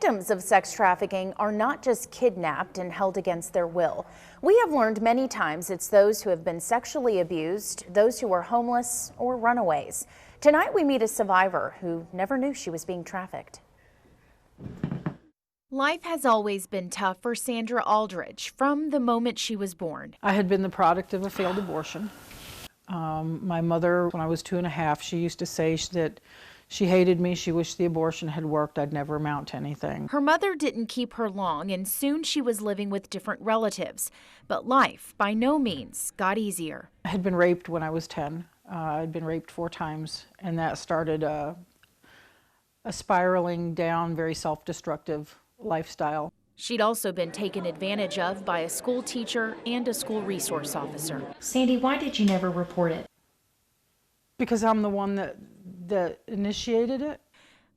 Victims of sex trafficking are not just kidnapped and held against their will. We have learned many times it's those who have been sexually abused, those who are homeless, or runaways. Tonight we meet a survivor who never knew she was being trafficked. Life has always been tough for Sandra Aldridge from the moment she was born. I had been the product of a failed abortion. My mother, when I was 2.5, she used to say that she hated me. She wished the abortion had worked. I'd never amount to anything. Her mother didn't keep her long, and soon she was living with different relatives. But life, by no means, got easier. I had been raped when I was 10. I'd been raped 4 times, and that started a spiraling down, very self-destructive lifestyle. She'd also been taken advantage of by a school teacher and a school resource officer. Sandy, why did you never report it? Because I'm the one that initiated it.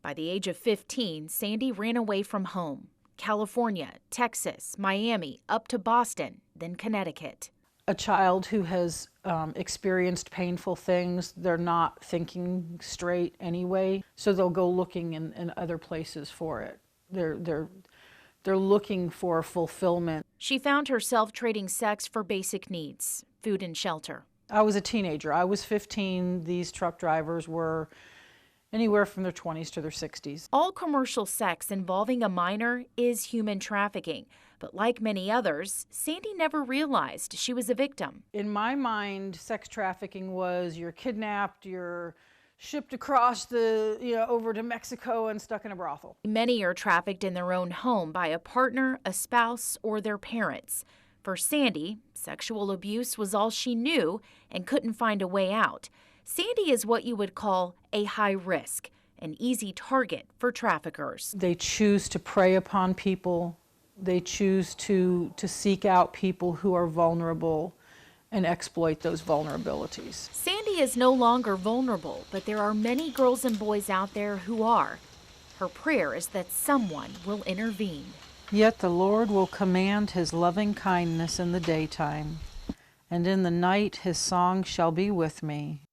By the age of 15, Sandy ran away from home. California, Texas, Miami, up to Boston, then Connecticut. A child who has experienced painful things, they're not thinking straight anyway, so they'll go looking in other places for it. They're looking for fulfillment. She found herself trading sex for basic needs, food and shelter. I was a teenager. I was 15. These truck drivers were anywhere from their 20s to their 60s. All commercial sex involving a minor is human trafficking. But like many others, Sandy never realized she was a victim. In my mind, sex trafficking was you're kidnapped, you're shipped across over to Mexico and stuck in a brothel. Many are trafficked in their own home by a partner, a spouse, or their parents. For Sandy, sexual abuse was all she knew and couldn't find a way out. Sandy is what you would call a high risk, an easy target for traffickers. They choose to prey upon people. They choose to seek out people who are vulnerable and exploit those vulnerabilities. Sandy is no longer vulnerable, but there are many girls and boys out there who are. Her prayer is that someone will intervene. Yet the Lord will command his loving kindness in the daytime, and in the night his song shall be with me.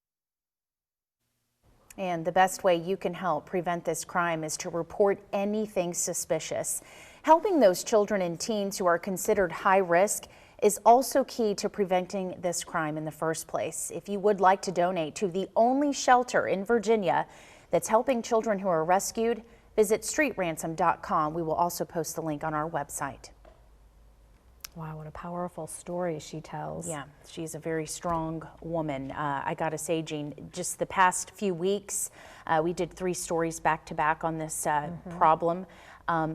And the best way you can help prevent this crime is to report anything suspicious. Helping those children and teens who are considered high risk is also key to preventing this crime in the first place. If you would like to donate to the only shelter in Virginia that's helping children who are rescued, visit streetransom.com. We will also post the link on our website. Wow, what a powerful story she tells. Yeah, she's a very strong woman. I gotta say, Jean, just the past few weeks, we did 3 stories back to back on this problem.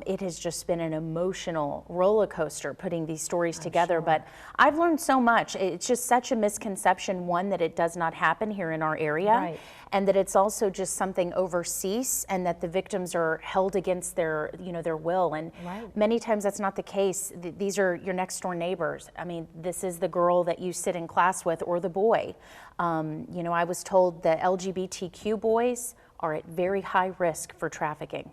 It has just been an emotional roller coaster putting these stories together, but I've learned so much. It's just such a misconception, one, that it does not happen here in our area, and that it's also just something overseas, and that the victims are held against their will. And many times that's not the case. These are your next door neighbors. I mean, this is the girl that you sit in class with, or the boy. I was told that LGBTQ boys are at very high risk for trafficking.